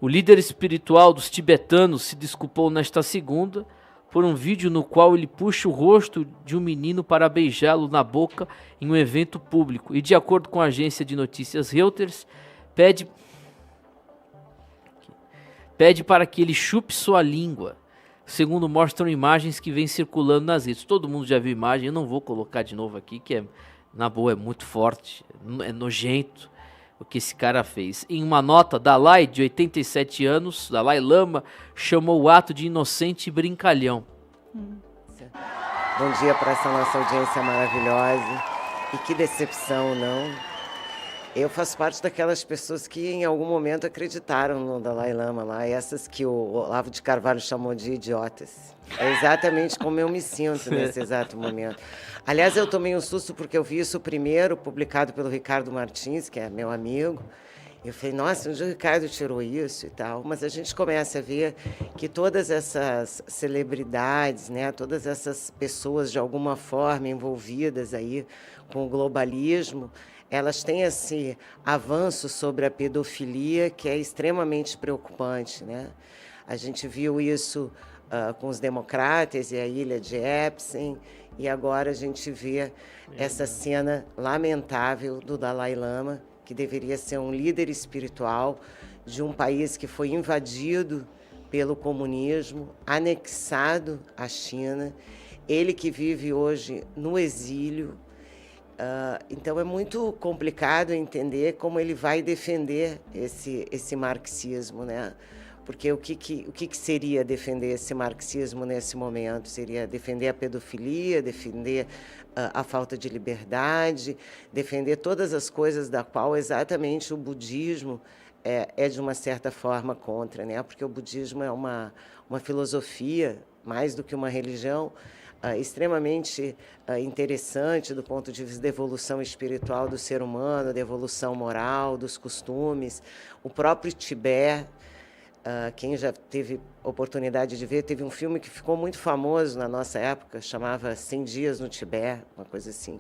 O líder espiritual dos tibetanos se desculpou nesta segunda por um vídeo no qual ele puxa o rosto de um menino para beijá-lo na boca em um evento público e, de acordo com a agência de notícias Reuters, pede para que ele chupe sua língua, segundo mostram imagens que vêm circulando nas redes. Todo mundo já viu imagem, eu não vou colocar de novo aqui, que na boa é muito forte, é nojento o que esse cara fez. Em uma nota, Dalai, de 87 anos, Dalai Lama, chamou o ato de inocente e brincalhão. Bom dia para essa nossa audiência maravilhosa. E que decepção, não? Eu faço parte daquelas pessoas que em algum momento acreditaram no Dalai Lama lá, essas que o Olavo de Carvalho chamou de idiotas. É exatamente como eu me sinto nesse exato momento. Aliás, eu tomei um susto porque eu vi isso primeiro, publicado pelo Ricardo Martins, que é meu amigo. Eu falei, nossa, onde o Ricardo tirou isso e tal? Mas a gente começa a ver que todas essas celebridades, né, todas essas pessoas de alguma forma envolvidas aí com o globalismo, elas têm esse avanço sobre a pedofilia que é extremamente preocupante, né? A gente viu isso com os democratas e a ilha de Epstein, e agora a gente vê essa cena lamentável do Dalai Lama, que deveria ser um líder espiritual de um país que foi invadido pelo comunismo, anexado à China, ele que vive hoje no exílio. Então é muito complicado entender como ele vai defender esse marxismo, né? Porque o que seria defender esse marxismo nesse momento? Seria defender a pedofilia, defender a falta de liberdade, defender todas as coisas da qual exatamente o budismo é de uma certa forma contra, né? Porque o budismo é uma filosofia, mais do que uma religião, extremamente interessante do ponto de vista da evolução espiritual do ser humano, da evolução moral, dos costumes. O próprio Tibete, quem já teve oportunidade de ver, teve um filme que ficou muito famoso na nossa época, chamava 100 Dias no Tibete, uma coisa assim.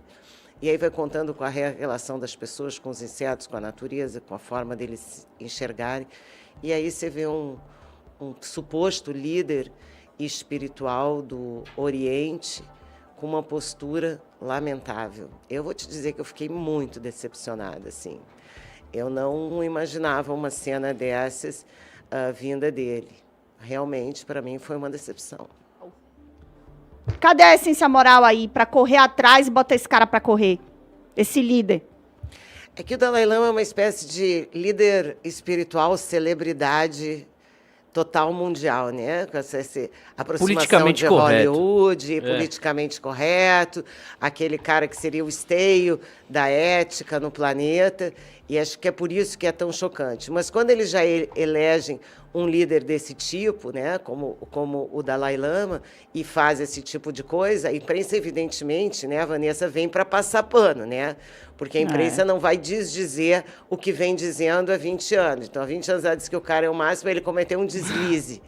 E aí vai contando com a relação das pessoas com os insetos, com a natureza, com a forma deles enxergarem. E aí você vê um suposto líder espiritual do Oriente com uma postura lamentável. Eu vou te dizer que eu fiquei muito decepcionada, assim. Eu não imaginava uma cena dessas vinda dele. Realmente, para mim, foi uma decepção. Cadê a essência moral aí para correr atrás e botar esse cara para correr? Esse líder? É que o Dalai Lama é uma espécie de líder espiritual, celebridade total mundial, né? Com essa aproximação de Hollywood, politicamente correto, aquele cara que seria o esteio da ética no planeta, e acho que é por isso que é tão chocante. Mas quando eles já elegem um líder desse tipo, né, como o Dalai Lama, e faz esse tipo de coisa, a imprensa, evidentemente, né, a Vanessa, vem para passar pano, né? Porque a imprensa não vai desdizer o que vem dizendo há 20 anos. Então, há 20 anos ela disse que o cara é o máximo, ele cometeu um deslize,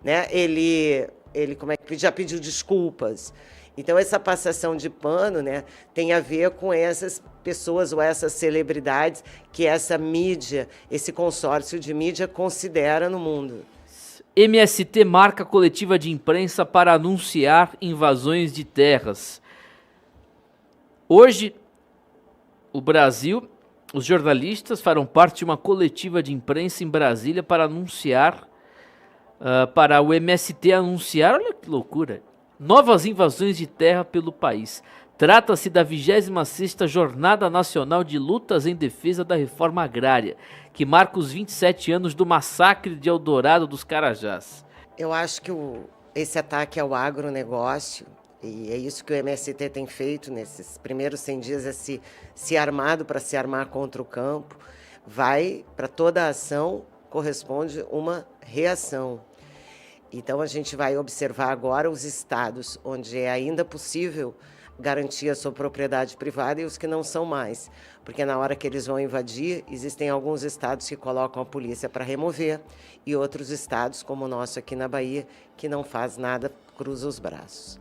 né? Ele já pediu desculpas. Então, essa passação de pano, né, tem a ver com essas pessoas ou essas celebridades que essa mídia, esse consórcio de mídia considera no mundo. MST marca coletiva de imprensa para anunciar invasões de terras. Hoje, o Brasil, os jornalistas farão parte de uma coletiva de imprensa em Brasília para anunciar, para o MST anunciar, olha que loucura, novas invasões de terra pelo país. Trata-se da 26ª Jornada Nacional de Lutas em Defesa da Reforma Agrária, que marca os 27 anos do massacre de Eldorado dos Carajás. Eu acho que esse ataque ao agronegócio, e é isso que o MST tem feito nesses primeiros 100 dias, é se armado para se armar contra o campo. Para toda a ação corresponde uma reação. Então, a gente vai observar agora os estados onde é ainda possível garantir a sua propriedade privada e os que não são mais. Porque na hora que eles vão invadir, existem alguns estados que colocam a polícia para remover e outros estados, como o nosso aqui na Bahia, que não faz nada, cruza os braços.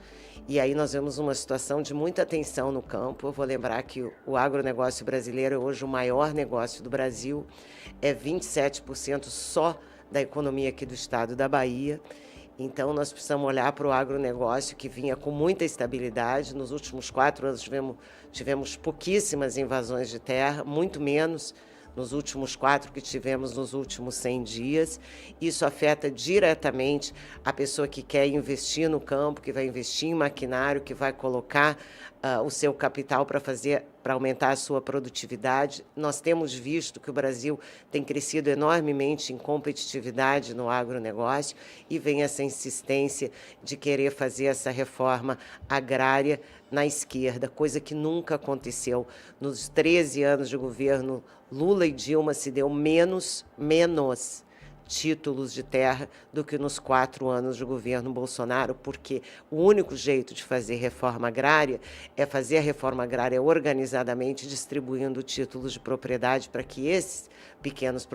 E aí nós vemos uma situação de muita tensão no campo. Eu vou lembrar que o agronegócio brasileiro é hoje o maior negócio do Brasil, é 27% só da economia aqui do estado da Bahia. Então, nós precisamos olhar para o agronegócio, que vinha com muita estabilidade. Nos últimos 4 anos, tivemos pouquíssimas invasões de terra, muito menos nos últimos 4 que tivemos nos últimos 100 dias. Isso afeta diretamente a pessoa que quer investir no campo, que vai investir em maquinário, que vai colocar o seu capital para aumentar a sua produtividade. Nós temos visto que o Brasil tem crescido enormemente em competitividade no agronegócio e vem essa insistência de querer fazer essa reforma agrária na esquerda, coisa que nunca aconteceu. Nos 13 anos de governo Lula e Dilma se deu menos títulos de terra do que nos 4 anos de governo Bolsonaro, porque o único jeito de fazer reforma agrária é fazer a reforma agrária organizadamente, distribuindo títulos de propriedade para que esses pequenos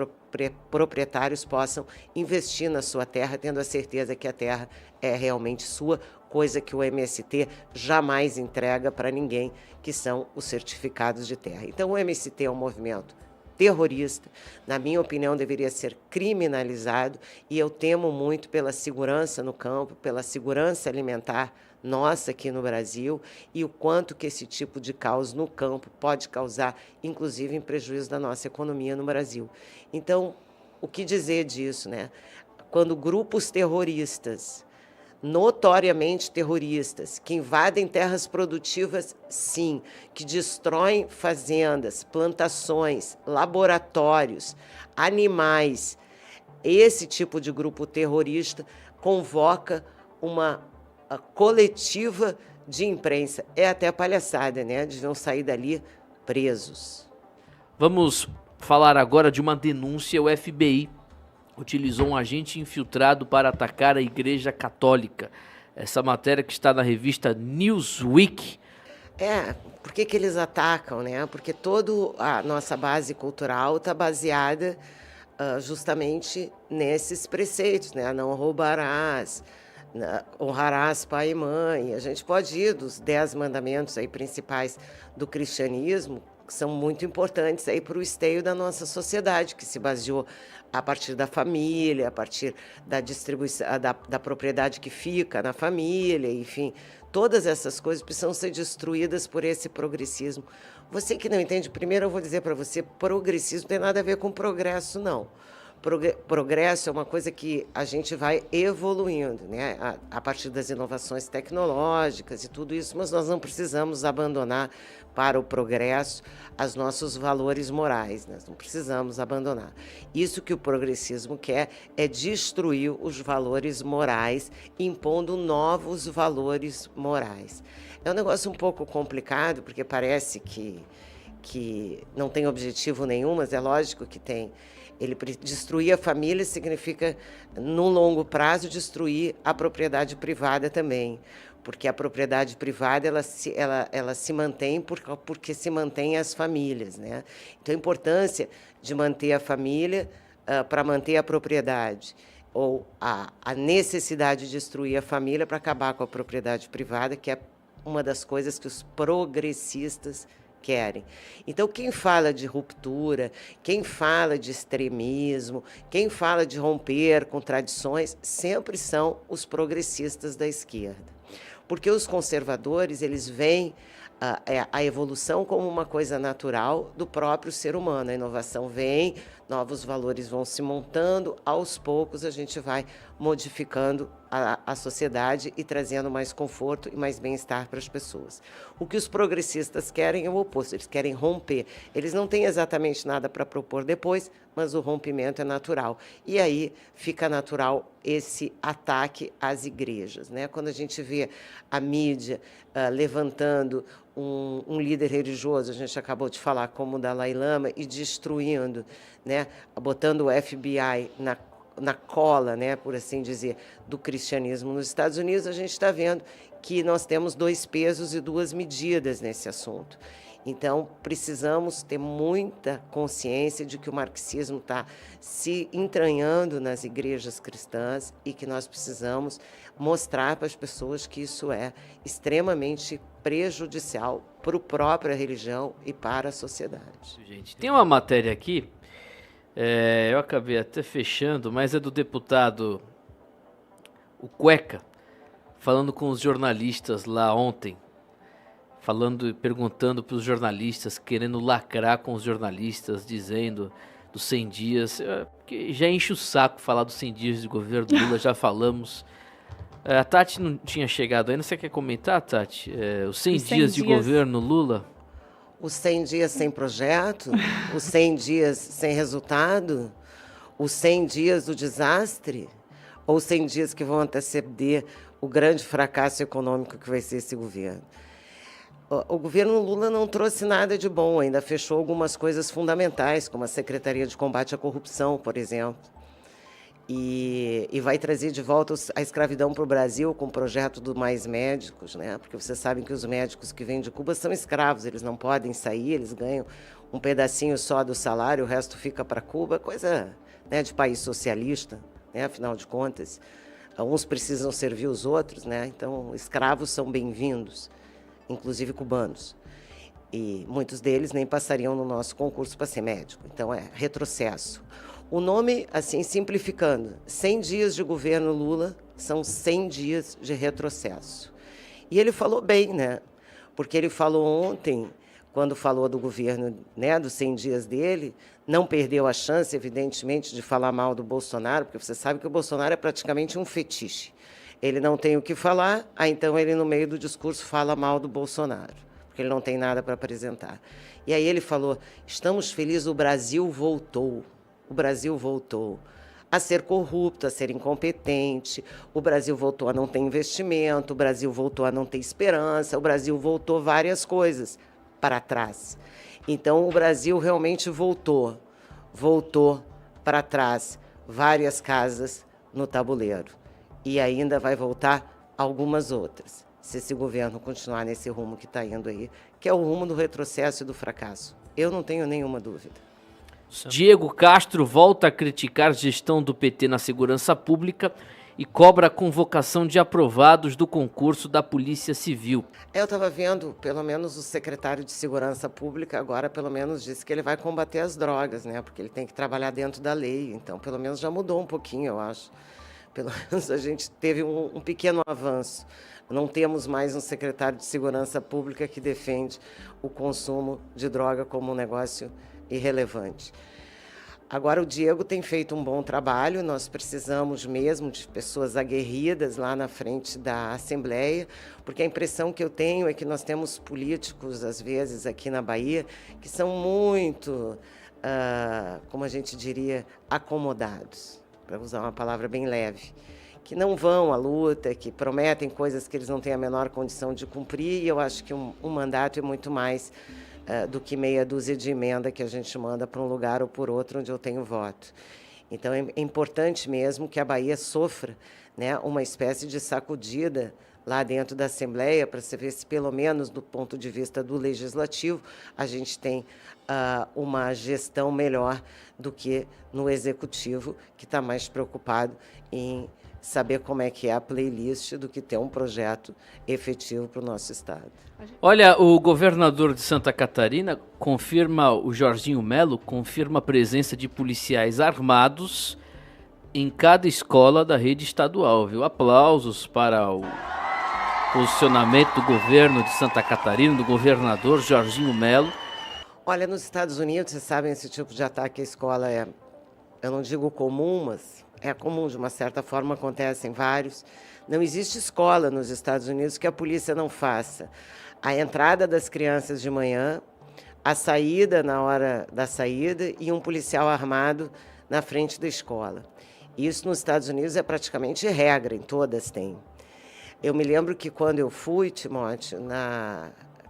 proprietários possam investir na sua terra, tendo a certeza que a terra é realmente sua, coisa que o MST jamais entrega para ninguém, que são os certificados de terra. Então, o MST é um movimento terrorista, na minha opinião, deveria ser criminalizado, e eu temo muito pela segurança no campo, pela segurança alimentar nossa aqui no Brasil, e o quanto que esse tipo de caos no campo pode causar, inclusive, em prejuízo da nossa economia no Brasil. Então, o que dizer disso, né? Quando grupos terroristas, notoriamente terroristas, que invadem terras produtivas, sim, que destroem fazendas, plantações, laboratórios, animais, esse tipo de grupo terrorista convoca uma coletiva de imprensa. É até palhaçada, né? Deviam sair dali presos. Vamos falar agora de uma denúncia. O FBI utilizou um agente infiltrado para atacar a Igreja Católica. Essa matéria que está na revista Newsweek. Por que eles atacam, né? Porque toda a nossa base cultural está baseada justamente nesses preceitos, né? Não roubarás, honrarás pai e mãe. A gente pode ir dos 10 mandamentos aí principais do cristianismo, que são muito importantes aí para o esteio da nossa sociedade, que se baseou a partir da família, a partir da distribuição, da propriedade que fica na família, enfim. Todas essas coisas precisam ser destruídas por esse progressismo. Você que não entende, primeiro eu vou dizer para você, progressismo não tem nada a ver com progresso, não. Progresso é uma coisa que a gente vai evoluindo, né? A partir das inovações tecnológicas e tudo isso, mas nós não precisamos abandonar para o progresso os nossos valores morais, nós não precisamos abandonar. Isso que o progressismo quer é destruir os valores morais, impondo novos valores morais. É um negócio um pouco complicado, porque parece que não tem objetivo nenhum, mas é lógico que tem. Destruir a família significa, no longo prazo, destruir a propriedade privada também, porque a propriedade privada ela se mantém porque se mantém as famílias, né? Então, a importância de manter a família para manter a propriedade, ou a necessidade de destruir a família para acabar com a propriedade privada, que é uma das coisas que os progressistas querem. Então, quem fala de ruptura, quem fala de extremismo, quem fala de romper com tradições, sempre são os progressistas da esquerda. Porque os conservadores, eles veem a evolução como uma coisa natural do próprio ser humano. A inovação vem, novos valores vão se montando, aos poucos a gente vai modificando a sociedade e trazendo mais conforto e mais bem-estar para as pessoas. O que os progressistas querem é o oposto, eles querem romper. Eles não têm exatamente nada para propor depois, mas o rompimento é natural. E aí fica natural esse ataque às igrejas, né? Quando a gente vê a mídia levantando um líder religioso, a gente acabou de falar como o Dalai Lama, e destruindo, né? Botando o FBI na cola, né, por assim dizer, do cristianismo nos Estados Unidos, a gente está vendo que nós temos 2 pesos e 2 medidas nesse assunto. Então, precisamos ter muita consciência de que o marxismo está se entranhando nas igrejas cristãs e que nós precisamos mostrar para as pessoas que isso é extremamente prejudicial para a própria religião e para a sociedade. Gente, tem uma matéria aqui Eu acabei até fechando, mas é do deputado o Cueca, falando com os jornalistas lá ontem, perguntando para os jornalistas, querendo lacrar com os jornalistas, dizendo dos 100 dias, que já enche o saco falar dos 100 dias de governo Lula, já falamos. A Tati não tinha chegado ainda, você quer comentar, Tati? Os 100 dias de governo Lula? Os 100 dias sem projeto, os 100 dias sem resultado, os 100 dias do desastre, ou 100 dias que vão anteceder o grande fracasso econômico que vai ser esse governo. O governo Lula não trouxe nada de bom, ainda fechou algumas coisas fundamentais, como a Secretaria de Combate à Corrupção, por exemplo, e vai trazer de volta a escravidão para o Brasil com o projeto do Mais Médicos, né? Porque vocês sabem que os médicos que vêm de Cuba são escravos, eles não podem sair, eles ganham um pedacinho só do salário, o resto fica para Cuba, coisa, né, de país socialista, né? Afinal de contas, uns precisam servir os outros, né? Então, escravos são bem-vindos, inclusive cubanos. E muitos deles nem passariam no nosso concurso para ser médico. Então, é retrocesso. O nome, assim, simplificando, 100 dias de governo Lula são 100 dias de retrocesso. E ele falou bem, né? Porque ele falou ontem, quando falou do governo, né, dos 100 dias dele, não perdeu a chance, evidentemente, de falar mal do Bolsonaro, porque você sabe que o Bolsonaro é praticamente um fetiche. Ele não tem o que falar, então ele, no meio do discurso, fala mal do Bolsonaro, porque ele não tem nada para apresentar. E aí ele falou, estamos felizes, o Brasil voltou. O Brasil voltou a ser corrupto, a ser incompetente, o Brasil voltou a não ter investimento, o Brasil voltou a não ter esperança, o Brasil voltou várias coisas para trás. Então, o Brasil realmente voltou para trás várias casas no tabuleiro. E ainda vai voltar algumas outras, se esse governo continuar nesse rumo que está indo aí, que é o rumo do retrocesso e do fracasso. Eu não tenho nenhuma dúvida. Diego Castro volta a criticar a gestão do PT na segurança pública e cobra a convocação de aprovados do concurso da Polícia Civil. Eu estava vendo, pelo menos o secretário de Segurança Pública agora, pelo menos, disse que ele vai combater as drogas, né? Porque ele tem que trabalhar dentro da lei. Então, pelo menos já mudou um pouquinho, eu acho. Pelo menos a gente teve um pequeno avanço. Não temos mais um secretário de Segurança Pública que defende o consumo de droga como um negócio irrelevante. Agora, o Diego tem feito um bom trabalho, nós precisamos mesmo de pessoas aguerridas lá na frente da Assembleia, porque a impressão que eu tenho é que nós temos políticos, às vezes, aqui na Bahia, que são muito, como a gente diria, acomodados, para usar uma palavra bem leve, que não vão à luta, que prometem coisas que eles não têm a menor condição de cumprir, e eu acho que um mandato é muito mais do que meia dúzia de emenda que a gente manda para um lugar ou por outro onde eu tenho voto. Então, é importante mesmo que a Bahia sofra, né, uma espécie de sacudida lá dentro da Assembleia, para você ver se, pelo menos do ponto de vista do Legislativo, a gente tem uma gestão melhor do que no Executivo, que está mais preocupado em saber como é que é a playlist do que ter um projeto efetivo para o nosso Estado. Olha, o governador de Santa Catarina confirma, o Jorginho Melo, confirma a presença de policiais armados em cada escola da rede estadual, viu? Aplausos para o posicionamento do governo de Santa Catarina, do governador Jorginho Melo. Olha, nos Estados Unidos, vocês sabem, esse tipo de ataque à escola eu não digo comum, mas é comum, de uma certa forma, acontecem vários. Não existe escola nos Estados Unidos que a polícia não faça a entrada das crianças de manhã, a saída na hora da saída e um policial armado na frente da escola. Isso nos Estados Unidos é praticamente regra, em todas tem. Eu me lembro que quando eu fui, Timóteo,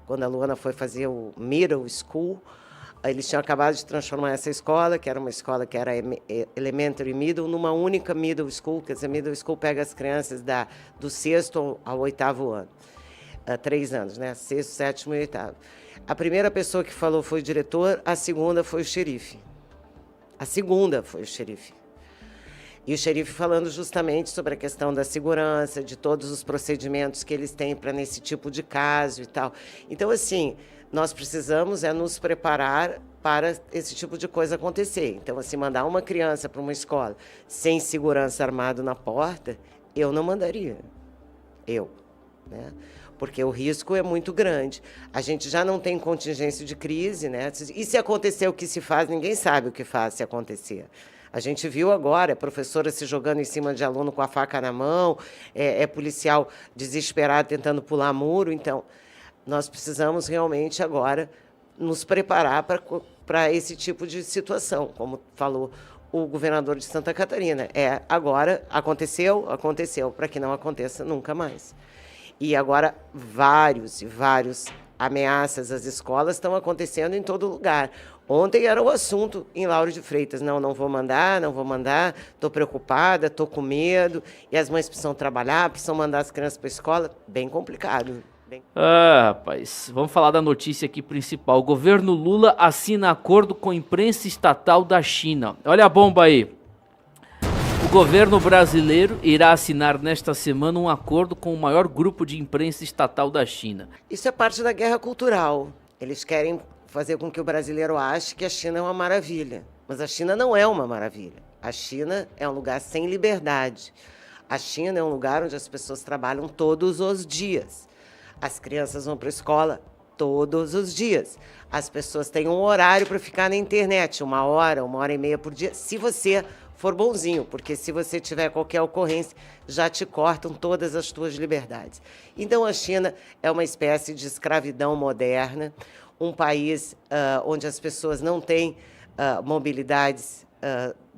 quando a Luana foi fazer o middle school, eles tinham acabado de transformar essa escola, que era uma escola que era elementary middle, numa única middle school. Quer dizer, middle school pega as crianças do 6º ao 8º ano. 3 anos, né? 6º, 7º e 8º. A primeira pessoa que falou foi o diretor, a segunda foi o xerife. E o xerife falando justamente sobre a questão da segurança, de todos os procedimentos que eles têm para nesse tipo de caso e tal. Então, assim, nós precisamos nos preparar para esse tipo de coisa acontecer. Então, assim, mandar uma criança para uma escola sem segurança armado na porta, eu não mandaria. Né? Porque o risco é muito grande. A gente já não tem contingência de crise, né? E se acontecer o que se faz, ninguém sabe o que faz se acontecer. A gente viu agora, professora se jogando em cima de aluno com a faca na mão, policial desesperado tentando pular muro. Então, nós precisamos realmente agora nos preparar para esse tipo de situação, como falou o governador de Santa Catarina. Agora aconteceu, para que não aconteça nunca mais. E agora vários ameaças às escolas estão acontecendo em todo lugar. Ontem era o assunto em Lauro de Freitas. Não vou mandar, estou preocupada, estou com medo. E as mães precisam trabalhar, precisam mandar as crianças para a escola. Bem complicado. Rapaz, vamos falar da notícia aqui principal. O governo Lula assina acordo com a imprensa estatal da China. Olha a bomba aí. O governo brasileiro irá assinar nesta semana um acordo com o maior grupo de imprensa estatal da China. Isso é parte da guerra cultural. Eles querem fazer com que o brasileiro ache que a China é uma maravilha. Mas a China não é uma maravilha. A China é um lugar sem liberdade. A China é um lugar onde as pessoas trabalham todos os dias. As crianças vão para a escola todos os dias. As pessoas têm um horário para ficar na internet, 1 hora, 1h30 por dia, se você for bonzinho, porque se você tiver qualquer ocorrência, já te cortam todas as tuas liberdades. Então, a China é uma espécie de escravidão moderna, um país onde as pessoas não têm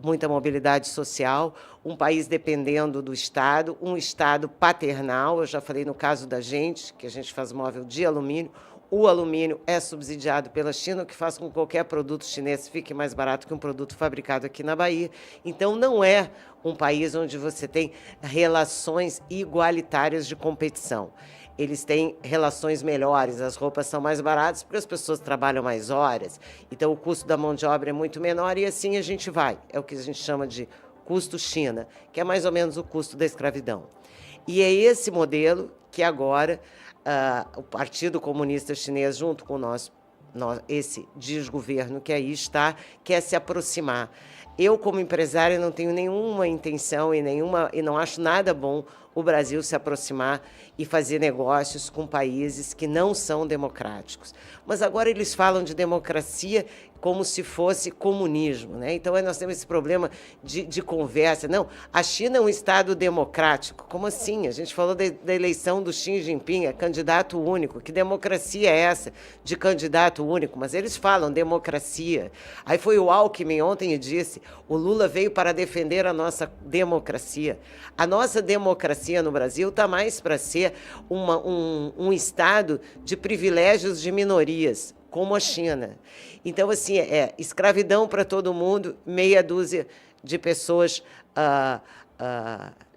muita mobilidade social, um país dependendo do Estado, um Estado paternal. Eu já falei no caso da gente, que a gente faz móvel de alumínio. O alumínio é subsidiado pela China, o que faz com que qualquer produto chinês fique mais barato que um produto fabricado aqui na Bahia. Então, não é um país onde você tem relações igualitárias de competição. Eles têm relações melhores, as roupas são mais baratas porque as pessoas trabalham mais horas, então o custo da mão de obra é muito menor e assim a gente vai. É o que a gente chama de custo China, que é mais ou menos o custo da escravidão. E é esse modelo que agora o Partido Comunista Chinês, junto com esse desgoverno que aí está, quer se aproximar. Eu, como empresária, não tenho nenhuma intenção e não acho nada bom o Brasil se aproximar e fazer negócios com países que não são democráticos. Mas agora eles falam de democracia como se fosse comunismo, né? Então, nós temos esse problema de conversa. Não, a China é um Estado democrático. Como assim? A gente falou da eleição do Xi Jinping, é candidato único. Que democracia é essa de candidato único? Mas eles falam democracia. Aí foi o Alckmin ontem e disse, o Lula veio para defender a nossa democracia. A nossa democracia no Brasil está mais para ser um Estado de privilégios de minorias, como a China. Então, assim, escravidão para todo mundo, meia dúzia de pessoas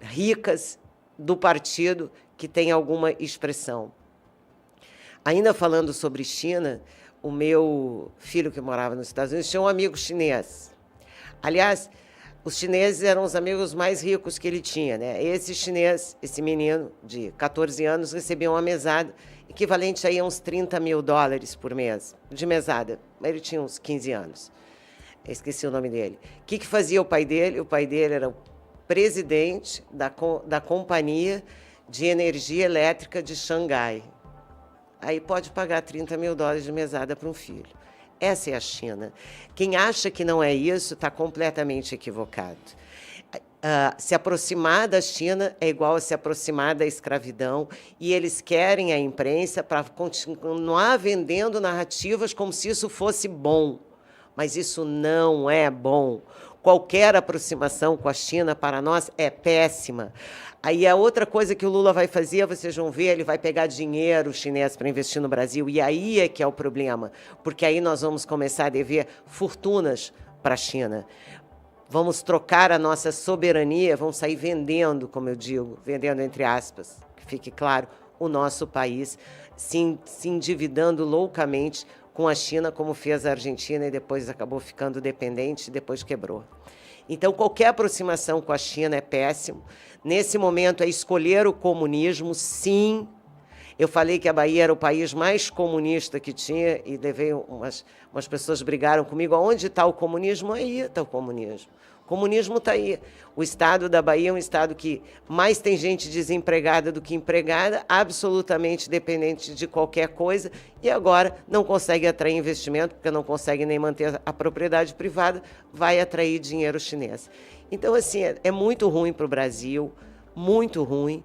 ricas do partido que tem alguma expressão. Ainda falando sobre China, o meu filho que morava nos Estados Unidos tinha um amigo chinês. Aliás, os chineses eram os amigos mais ricos que ele tinha, né? Esse chinês, esse menino de 14 anos, recebia uma mesada equivalente a uns $30 mil por mês, de mesada. Ele tinha uns 15 anos. Eu esqueci o nome dele. O que fazia o pai dele? O pai dele era o presidente da Companhia de Energia Elétrica de Xangai. Aí pode pagar $30 mil de mesada para um filho. Essa é a China. Quem acha que não é isso está completamente equivocado. Se aproximar da China é igual a se aproximar da escravidão, e eles querem a imprensa para continuar vendendo narrativas como se isso fosse bom. Mas isso não é bom. Qualquer aproximação com a China para nós é péssima. Aí a outra coisa que o Lula vai fazer, vocês vão ver, ele vai pegar dinheiro chinês para investir no Brasil, e aí é que é o problema, porque aí nós vamos começar a dever fortunas para a China. Vamos trocar a nossa soberania, vamos sair vendendo, como eu digo, vendendo entre aspas, que fique claro, o nosso país, se endividando loucamente com a China, como fez a Argentina, e depois acabou ficando dependente, e depois quebrou. Então, qualquer aproximação com a China é péssimo. Nesse momento, é escolher o comunismo, sim. Eu falei que a Bahia era o país mais comunista que tinha e levei umas pessoas brigaram comigo. Aonde está o comunismo? Aí está o comunismo. O comunismo está aí. O estado da Bahia é um estado que mais tem gente desempregada do que empregada, absolutamente dependente de qualquer coisa, e agora não consegue atrair investimento, porque não consegue nem manter a propriedade privada, vai atrair dinheiro chinês. Então, assim, é muito ruim para o Brasil, muito ruim.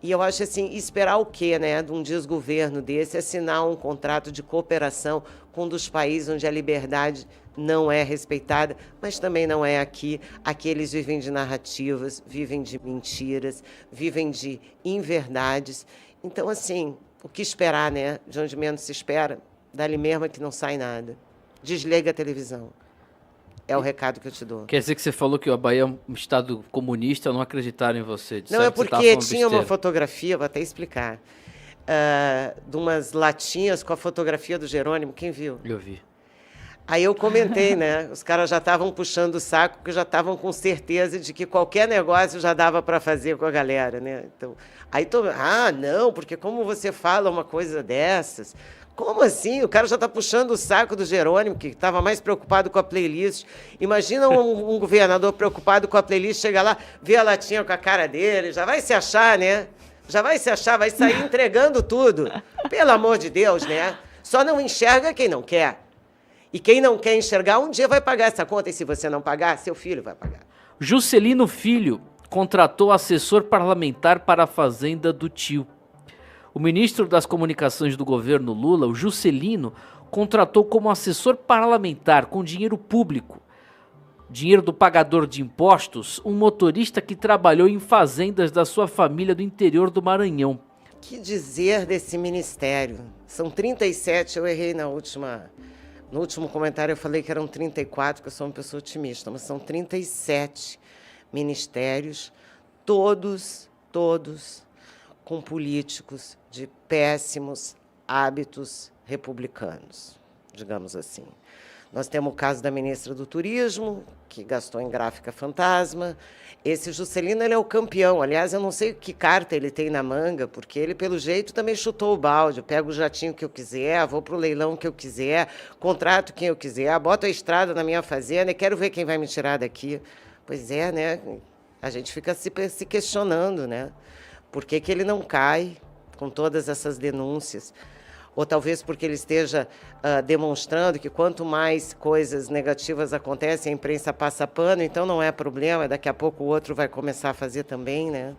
E eu acho assim, esperar o quê, né, de um desgoverno desse, assinar um contrato de cooperação com um dos países onde a liberdade não é respeitada, mas também não é aqui. Aqui eles vivem de narrativas, vivem de mentiras, vivem de inverdades. Então, assim, o que esperar, né, de onde menos se espera, dali mesmo é que não sai nada. Desliga a televisão. É o recado que eu te dou. Quer dizer que você falou que a Bahia é um estado comunista, não acreditaram em você. Não, é porque tinha uma fotografia, vou até explicar, de umas latinhas com a fotografia do Jerônimo. Quem viu? Eu vi. Aí eu comentei, né? Os caras já estavam puxando o saco, porque já estavam com certeza de que qualquer negócio já dava para fazer com a galera, né? Então, aí não, porque como você fala uma coisa dessas? Como assim? O cara já está puxando o saco do Jerônimo, que estava mais preocupado com a playlist. Imagina um governador preocupado com a playlist, chega lá, vê a latinha com a cara dele, já vai se achar, né? Já vai se achar, vai sair entregando tudo. Pelo amor de Deus, né? Só não enxerga quem não quer. E quem não quer enxergar, um dia vai pagar essa conta. E se você não pagar, seu filho vai pagar. Juscelino Filho contratou assessor parlamentar para a fazenda do tio. O ministro das Comunicações do governo Lula, o Juscelino, contratou como assessor parlamentar, com dinheiro público, dinheiro do pagador de impostos, um motorista que trabalhou em fazendas da sua família do interior do Maranhão. Que dizer desse ministério? São 37, eu errei no último comentário eu falei que eram 34, porque eu sou uma pessoa otimista, mas são 37 ministérios, todos com políticos de péssimos hábitos republicanos, digamos assim. Nós temos o caso da ministra do Turismo, que gastou em gráfica fantasma. Esse Juscelino, ele é o campeão. Aliás, eu não sei que carta ele tem na manga, porque ele, pelo jeito, também chutou o balde. Eu pego o jatinho que eu quiser, vou para o leilão que eu quiser, contrato quem eu quiser, boto a estrada na minha fazenda e quero ver quem vai me tirar daqui. Pois é, né? A gente fica se questionando, né? Por que ele não cai com todas essas denúncias? Ou talvez porque ele esteja demonstrando que quanto mais coisas negativas acontecem, a imprensa passa pano, então não é problema, daqui a pouco o outro vai começar a fazer também, né?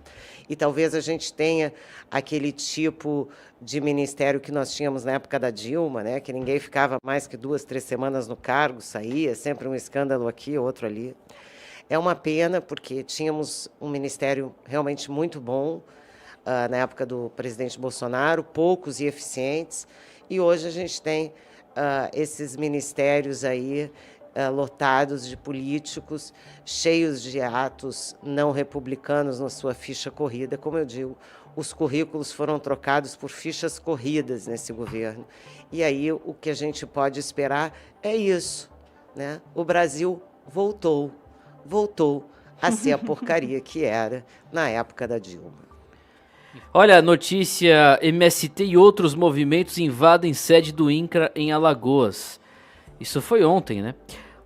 E talvez a gente tenha aquele tipo de ministério que nós tínhamos na época da Dilma, né? Que ninguém ficava mais que 2, 3 semanas no cargo, saía, sempre um escândalo aqui, outro ali. É uma pena, porque tínhamos um ministério realmente muito bom, na época do presidente Bolsonaro, poucos e eficientes, e hoje a gente tem esses ministérios aí lotados de políticos, cheios de atos não republicanos na sua ficha corrida. Como eu digo, os currículos foram trocados por fichas corridas nesse governo. E aí o que a gente pode esperar é isso, né? O Brasil voltou a ser a porcaria que era na época da Dilma. Olha, notícia: MST e outros movimentos invadem sede do INCRA em Alagoas. Isso foi ontem, né?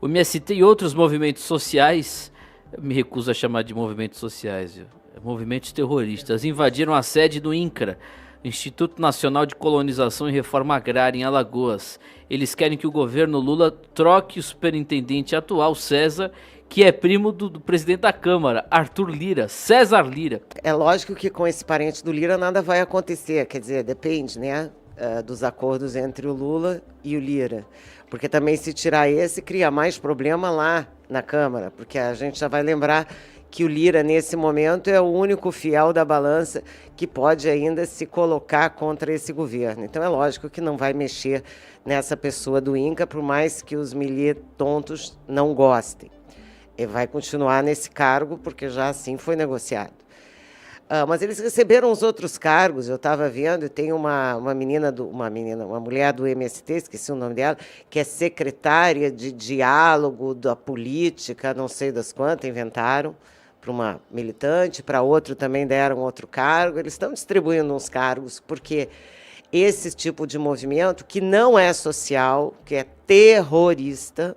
O MST e outros movimentos sociais, eu me recuso a chamar de movimentos sociais, movimentos terroristas, invadiram a sede do INCRA, Instituto Nacional de Colonização e Reforma Agrária, em Alagoas. Eles querem que o governo Lula troque o superintendente atual, César, que é primo do presidente da Câmara, Arthur Lira, César Lira. É lógico que com esse parente do Lira nada vai acontecer, quer dizer, depende, né, dos acordos entre o Lula e o Lira. Porque também se tirar esse, cria mais problema lá na Câmara, porque a gente já vai lembrar que o Lira, nesse momento, é o único fiel da balança que pode ainda se colocar contra esse governo. Então é lógico que não vai mexer nessa pessoa do INCRA, por mais que os tontos não gostem. Ele vai continuar nesse cargo, porque já assim foi negociado. Mas eles receberam os outros cargos, eu estava vendo, e tem uma mulher do MST, esqueci o nome dela, que é secretária de diálogo da política, não sei das quantas, inventaram, para uma militante, para outro também deram outro cargo. Eles estão distribuindo uns cargos, porque esse tipo de movimento, que não é social, que é terrorista,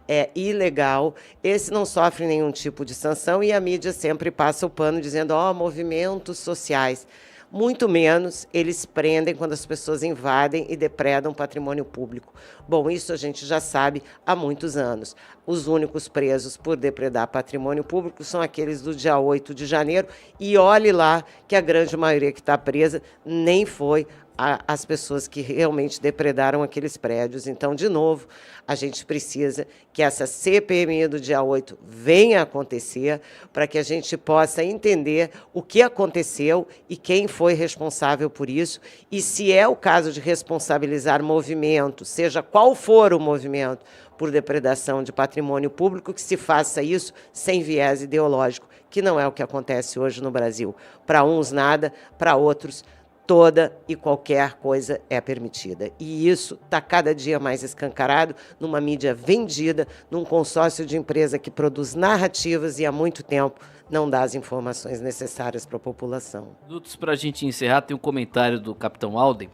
é ilegal, esse não sofre nenhum tipo de sanção e a mídia sempre passa o pano dizendo, movimentos sociais. Muito menos eles prendem quando as pessoas invadem e depredam patrimônio público. Bom, isso a gente já sabe há muitos anos. Os únicos presos por depredar patrimônio público são aqueles do dia 8 de janeiro e olhe lá que a grande maioria que está presa nem foi as pessoas que realmente depredaram aqueles prédios. Então, de novo, a gente precisa que essa CPMI do dia 8 venha a acontecer para que a gente possa entender o que aconteceu e quem foi responsável por isso. E se é o caso de responsabilizar movimento, seja qual for o movimento, por depredação de patrimônio público, que se faça isso sem viés ideológico, que não é o que acontece hoje no Brasil. Para uns nada, para outros toda e qualquer coisa é permitida. E isso está cada dia mais escancarado numa mídia vendida, num consórcio de empresa que produz narrativas e há muito tempo não dá as informações necessárias para a população. Minutos para a gente encerrar, tem um comentário do Capitão Alden,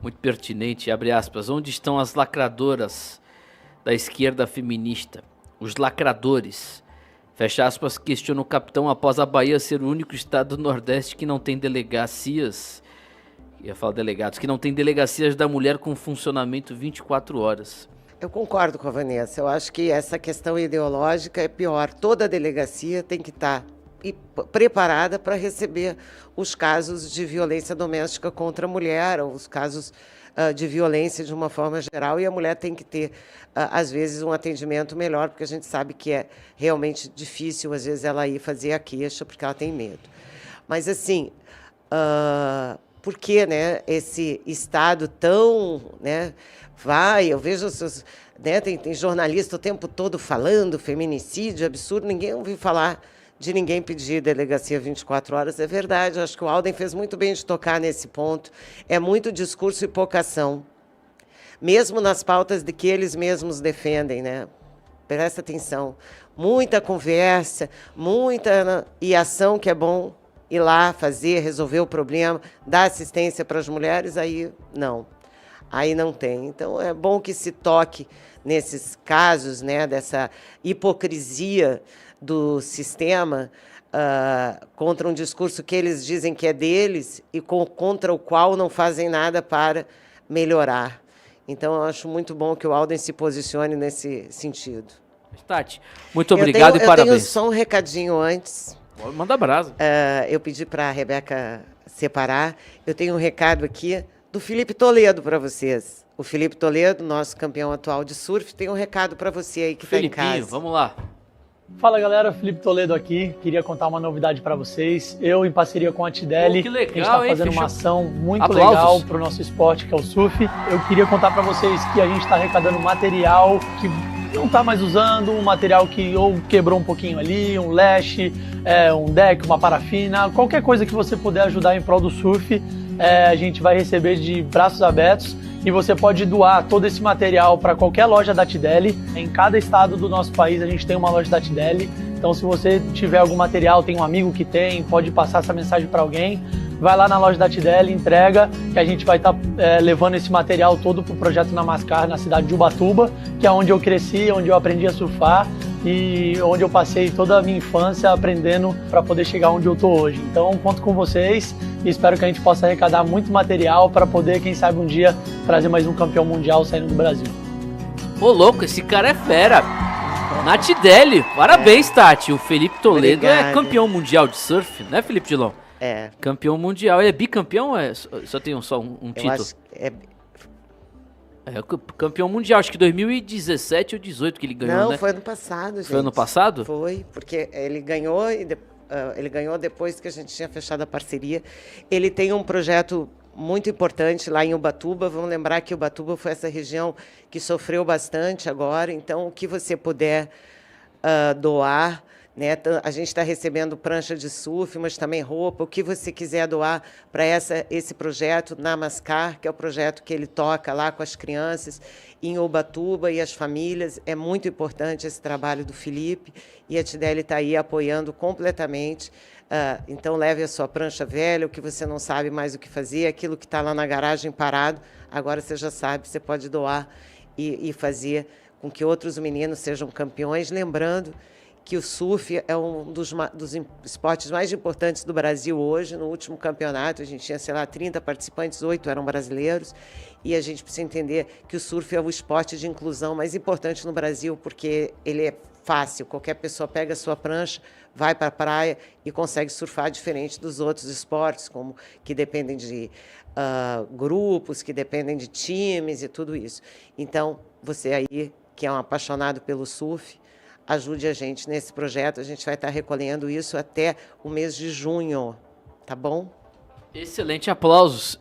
muito pertinente, abre aspas, onde estão as lacradoras da esquerda feminista? Os lacradores. Fecha aspas, questiona o capitão após a Bahia ser o único estado do Nordeste que não tem delegacias, ia falar delegados, que não tem delegacias da mulher com funcionamento 24 horas. Eu concordo com a Vanessa, eu acho que essa questão ideológica é pior. Toda delegacia tem que estar preparada para receber os casos de violência doméstica contra a mulher, ou os casos de violência de uma forma geral, e a mulher tem que ter, às vezes, um atendimento melhor, porque a gente sabe que é realmente difícil, às vezes, ela ir fazer a queixa, porque ela tem medo. Mas, assim, por que, né, esse Estado tão... Né, eu vejo... Né, tem jornalista o tempo todo falando feminicídio, absurdo, ninguém ouviu falar de ninguém pedir delegacia 24 horas, é verdade, acho que o Alden fez muito bem de tocar nesse ponto, é muito discurso e pouca ação, mesmo nas pautas de que eles mesmos defendem, né? Presta atenção, muita conversa, muita e ação que é bom ir lá fazer, resolver o problema, dar assistência para as mulheres, aí não tem. Então é bom que se toque nesses casos, né, dessa hipocrisia do sistema contra um discurso que eles dizem que é deles e contra o qual não fazem nada para melhorar. Então, eu acho muito bom que o Alden se posicione nesse sentido. Tati, muito obrigado e parabéns. Eu tenho só um recadinho antes. Manda brasa. Eu pedi para a Rebeca separar. Eu tenho um recado aqui do Felipe Toledo para vocês. O Felipe Toledo, nosso campeão atual de surf, tem um recado para você aí que está em casa. Vamos lá. Fala galera, Felipe Toledo aqui, queria contar uma novidade para vocês. Eu, em parceria com a Tideli, que legal, a gente está fazendo uma ação muito Aplausos. legal para o nosso esporte, que é o surf. Eu queria contar para vocês que a gente está arrecadando material que não está mais usando, um material que ou quebrou um pouquinho ali, um leste, um deck, uma parafina, qualquer coisa que você puder ajudar em prol do surf, a gente vai receber de braços abertos. E você pode doar todo esse material para qualquer loja da Tideli. Em cada estado do nosso país a gente tem uma loja da Tideli. Então se você tiver algum material, tem um amigo que tem, pode passar essa mensagem para alguém, vai lá na loja da Tideli, entrega, que a gente vai estar levando esse material todo para o Projeto Namaskar na cidade de Ubatuba, que é onde eu cresci, onde eu aprendi a surfar e onde eu passei toda a minha infância aprendendo para poder chegar onde eu estou hoje. Então conto com vocês e espero que a gente possa arrecadar muito material para poder, quem sabe um dia, trazer mais um campeão mundial saindo do Brasil. Ô louco, esse cara é fera. Nath Deli, parabéns Tati, o Felipe Toledo é campeão mundial de surf, né Felipe Dilon? É. Campeão mundial, ele é bicampeão ou só tem um título? Acho que campeão mundial, acho que 2017 ou 2018 que ele ganhou, né? Não, foi ano passado, gente. Foi ano passado? Foi, porque ele ganhou ele ganhou depois que a gente tinha fechado a parceria. Ele tem um projeto muito importante lá em Ubatuba. Vamos lembrar que Ubatuba foi essa região que sofreu bastante agora. Então, o que você puder doar, né? A gente está recebendo prancha de surf, mas também roupa, o que você quiser doar para esse projeto Namaskar, que é o projeto que ele toca lá com as crianças em Ubatuba e as famílias. É muito importante esse trabalho do Felipe, e a Tideli está aí apoiando completamente. Então, leve a sua prancha velha, o que você não sabe mais o que fazer, aquilo que está lá na garagem parado, agora você já sabe, você pode doar e fazer com que outros meninos sejam campeões, lembrando que o surf é um dos esportes mais importantes do Brasil hoje. No último campeonato, a gente tinha, sei lá, 30 participantes, 8 eram brasileiros, e a gente precisa entender que o surf é o esporte de inclusão mais importante no Brasil, porque ele é fácil, qualquer pessoa pega a sua prancha, vai para a praia e consegue surfar, diferente dos outros esportes, como que dependem de grupos, que dependem de times e tudo isso. Então, você aí, que é um apaixonado pelo surf, ajude a gente nesse projeto. A gente vai estar recolhendo isso até o mês de junho, tá bom? Excelente, aplausos.